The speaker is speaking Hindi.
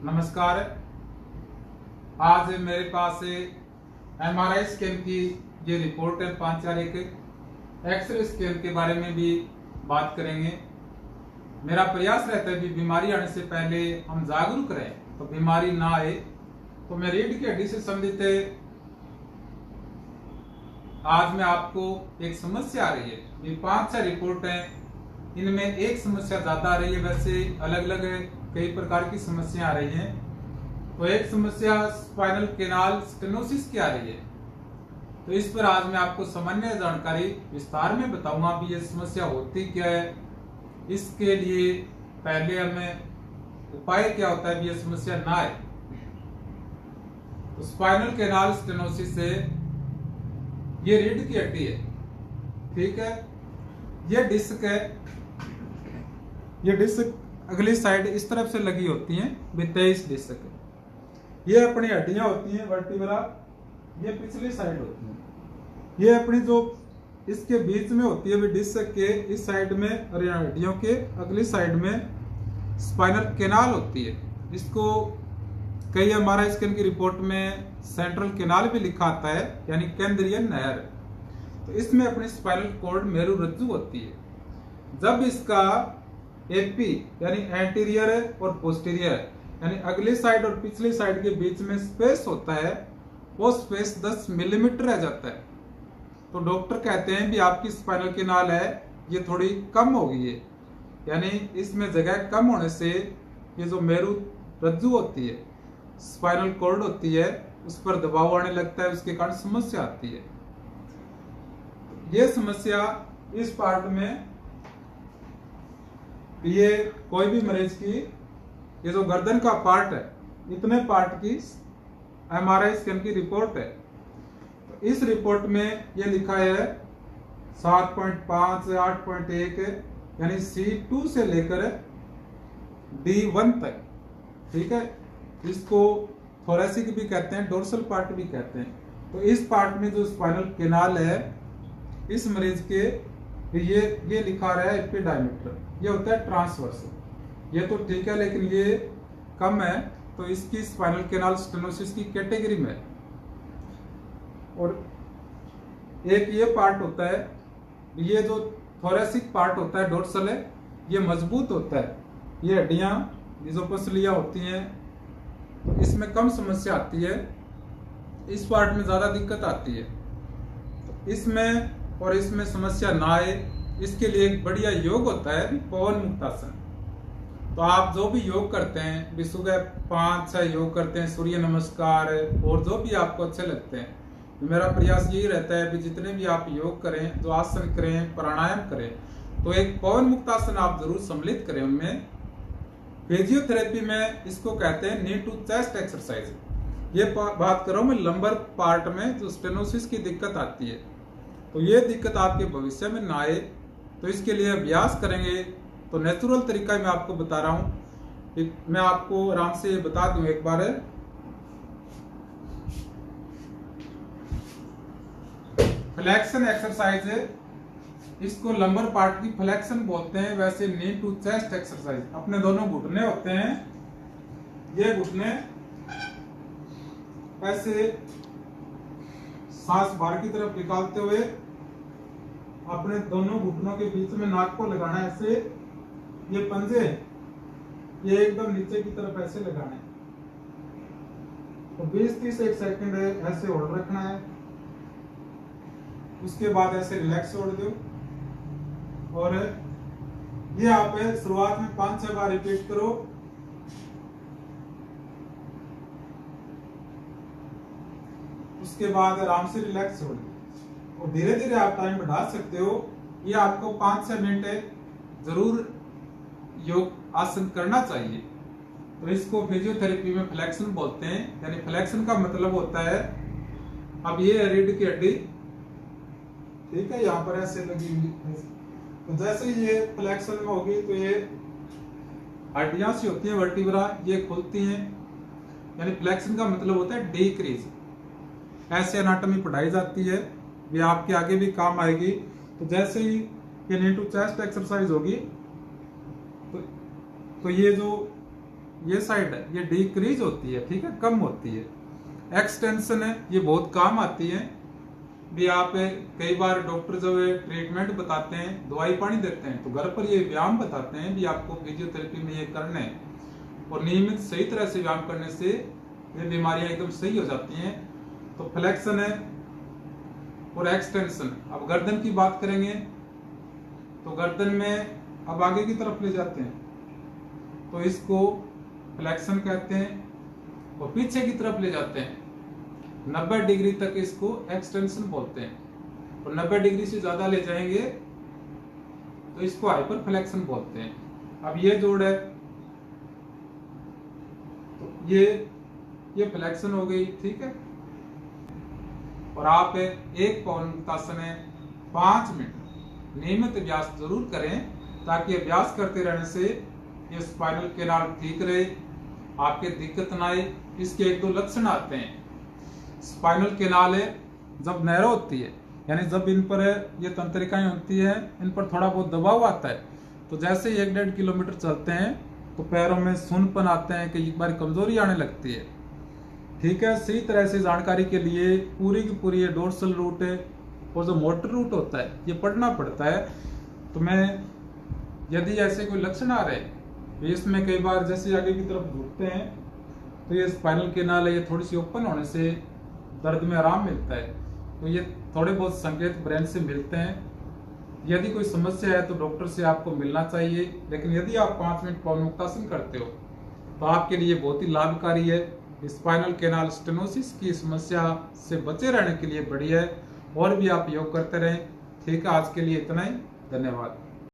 नमस्कार। आज मेरे पास MRI स्कैन की ये रिपोर्ट है 5/4 एक्सरे स्कैन के बारे में भी बात करेंगे। मेरा प्रयास रहता है कि बीमारी आने से पहले हम जागरूक रहें तो बीमारी ना आए। तो मैं रीढ़ की हड्डी से संबंधित आज मैं आपको एक समस्या आ रही है। ये 5-6 रिपोर्ट है, इनमें एक समस्या ज्यादा आ रही है। वैसे अलग अलग कई प्रकार की समस्या आ रही हैं। तो एक समस्या स्पाइनल कैनाल स्टेनोसिस की आ रही है। तो इस पर आज मैं आपको सामान्य जानकारी विस्तार में बताऊंगा भी ये समस्या होती क्या है। इसके लिए पहले हमें उपाय क्या होता है भी ये समस्या ना आए। तो स्पाइनल कैनाल स्टेनोसिस से ये रीढ़ की हड्डी है, ठीक है। ये डिस्क है, ये डिस्क अगली साइड इस तरफ से लगी होती हैं, 23 डिस्क। ये अपनी हड्डियां होती हैं वर्टिब्रा, ये पिछली साइड होती हैं। ये अपनी जो इसके बीच में होती है डिस्क के इस साइड में और हड्डियों के अगली साइड में स्पाइनल कैनाल होती है। इसको कई MRI स्कैन की रिपोर्ट में सेंट्रल कैनाल भी लिखा आता है, यानी केंद्रीय नहर। तो इसमें अपनी स्पाइनल कॉर्ड मेरु रज्जु होती है। जब इसका एपी यानी एंटीरियर और पोस्टीरियर यानी अगली साइड और पिछली साइड के बीच में स्पेस होता है, वो स्पेस 10 मिलीमीटर रह जाता है। तो डॉक्टर कहते हैं भी आपकी स्पाइनल कैनाल है ये थोड़ी कम हो गई है, यानी इसमें जगह कम होने से ये जो मेरु रज्जु होती है, स्पाइनल कॉर्ड होती है, उस पर दबाव आने लगता है, उसके कारण समस्या आती है। ये समस्या इस पार्ट में ये कोई भी मरीज की ये जो गर्दन का पार्ट है, इतने पार्ट की MRI स्कैन की रिपोर्ट है। तो इस रिपोर्ट में ये लिखा है 7.5 8.1 यानी C2 से लेकर D1 तक, ठीक है। इसको थोरेसिक भी कहते हैं, डोर्सल पार्ट भी कहते हैं। तो इस पार्ट में जो स्पाइनल कैनाल है इस मरीज के ये लिखा रहा है एपिडायमीटर, ये होता है ट्रांसवर्स। ये तो ठीक है लेकिन ये कम है, तो इसकी स्पाइनल कैनाल स्टेनोसिस की कैटेगरी में। और एक ये पार्ट होता है, ये जो थोरेसिक पार्ट होता है डोर्सल है, ये मजबूत होता है। ये हड्डियां जो पसलियां होती हैं तो इसमें कम समस्या आती है, इस पार्ट में ज्यादा दिक्कत आती है। तो इसमें और इसमें समस्या ना आए इसके लिए एक बढ़िया योग होता है पवन मुक्तासन। तो आप जो भी योग करते हैं भी सुबह 5-6 योग करते हैं, सूर्य नमस्कार और जो भी आपको अच्छे लगते हैं, मेरा प्रयास यही रहता है कि जितने भी आप योग करें, जो आसन करें, प्राणायाम करें, तो एक पवन मुक्तासन आप जरूर सम्मिलित करें उनमें। फिजियोथेरेपी में इसको कहते हैं नी टू चेस्ट एक्सरसाइज। ये बात कर रहा हूं मैं लंबर पार्ट में जो स्टेनोसिस की दिक्कत आती है, तो ये दिक्कत आपके भविष्य में ना आए, तो इसके लिए अभ्यास करेंगे। तो नेचुरल तरीका मैं आपको बता रहा हूं, मैं आपको आराम से बता दूं एक बार। फ्लेक्शन एक्सरसाइज है, इसको लंबर पार्ट की फ्लेक्शन बोलते हैं। वैसे नी टू चेस्ट एक्सरसाइज, अपने दोनों घुटने होते हैं, ये घुटने ऐसे सांस बाहर की तरफ निकालते हुए अपने दोनों घुटनों के बीच में नाक को लगाना है ऐसे। ये पंजे ये एकदम नीचे की तरफ ऐसे लगाना है। तो 20-30 सेकंड ऐसे होल्ड रखना है, उसके बाद ऐसे रिलैक्स छोड़ दो। और ये आप शुरुआत में 5-6 बार रिपीट करो। उसके बाद आराम से रिलैक्स छोड़ दो और धीरे धीरे आप टाइम बढ़ा सकते हो। ये आपको 5-6 मिनट जरूर योग आसन करना चाहिए। तो इसको फिजियोथेरेपी में फ्लेक्शन बोलते हैं, यानी फ्लेक्शन का मतलब होता है, अब ये रीढ़ की हड्डी, ठीक है, यहाँ पर ऐसे लगी हुई। तो जैसे ये फ्लेक्शन में होगी तो ये हड्डियां सी होती हैं वर्टिब्रा, ये खुलती हैं, यानी फ्लेक्शन का मतलब होता है डिक्रीज। ऐसे एनाटॉमी पढ़ाई जाती है, ये आपके आगे भी काम आएगी। तो जैसे ही ये नी टू चेस्ट एक्सरसाइज होगी तो ये जो ये साइड है ये डिक्रीज होती है, ठीक है, कम होती है। एक्सटेंशन है, ये बहुत काम आती है भी। आप कई बार डॉक्टर जब ट्रीटमेंट बताते हैं, दवाई पानी देते हैं, तो घर पर ये व्यायाम बताते हैं भी आपको फिजियोथेरेपी में ये करना है, और नियमित सही तरह से व्यायाम करने से ये बीमारियां एकदम सही हो जाती हैं। तो फ्लेक्शन है और एक्सटेंशन। अब गर्दन की बात करेंगे तो गर्दन में अब आगे की तरफ ले जाते हैं तो इसको फ्लेक्शन कहते हैं, और पीछे की तरफ ले जाते हैं 90 डिग्री तक इसको एक्सटेंशन बोलते हैं, और 90 डिग्री से ज्यादा ले जाएंगे तो इसको हाइपर फ्लेक्शन बोलते हैं। अब ये जोड़ है तो ये फ्लेक्शन हो गई, ठीक है। और आप एक पवनमुक्तासन 5 मिनट नियमित अभ्यास जरूर करें, ताकि अभ्यास करते रहने से ये स्पाइनल कैनाल ठीक रहे, आपके दिक्कत ना आए। इसके 1-2 लक्षण आते हैं। स्पाइनल कैनाल है जब नैरो होती है, यानी जब इन पर ये तंत्रिकाएं होती है, इन पर थोड़ा बहुत दबाव आता है, तो जैसे ही 1-1.5 किलोमीटर चलते हैं तो पैरों में सुन्नपन आते हैं, कि एक बार कमजोरी आने लगती है, ठीक है। सही तरह से जानकारी के लिए पूरी की पूरी डोर्सल रूट और जो मोटर रूट होता है ये पढ़ना पड़ता है। तो मैं यदि ऐसे कोई लक्षण आ रहे तो इसमें कई बार जैसे आगे की तरफ घूरते हैं तो ये स्पाइनल कैनाल है, ये थोड़ी सी ओपन होने से दर्द में आराम मिलता है। तो ये थोड़े बहुत संकेत ब्रेन से मिलते हैं। यदि कोई समस्या है तो डॉक्टर से आपको मिलना चाहिए, लेकिन यदि आप 5 मिनट पवनमुक्तासन करते हो तो आपके लिए बहुत ही लाभकारी है। स्पाइनल कैनाल स्टेनोसिस की समस्या से बचे रहने के लिए बढ़िया है, और भी आप योग करते रहें, ठीक है। आज के लिए इतना ही, धन्यवाद।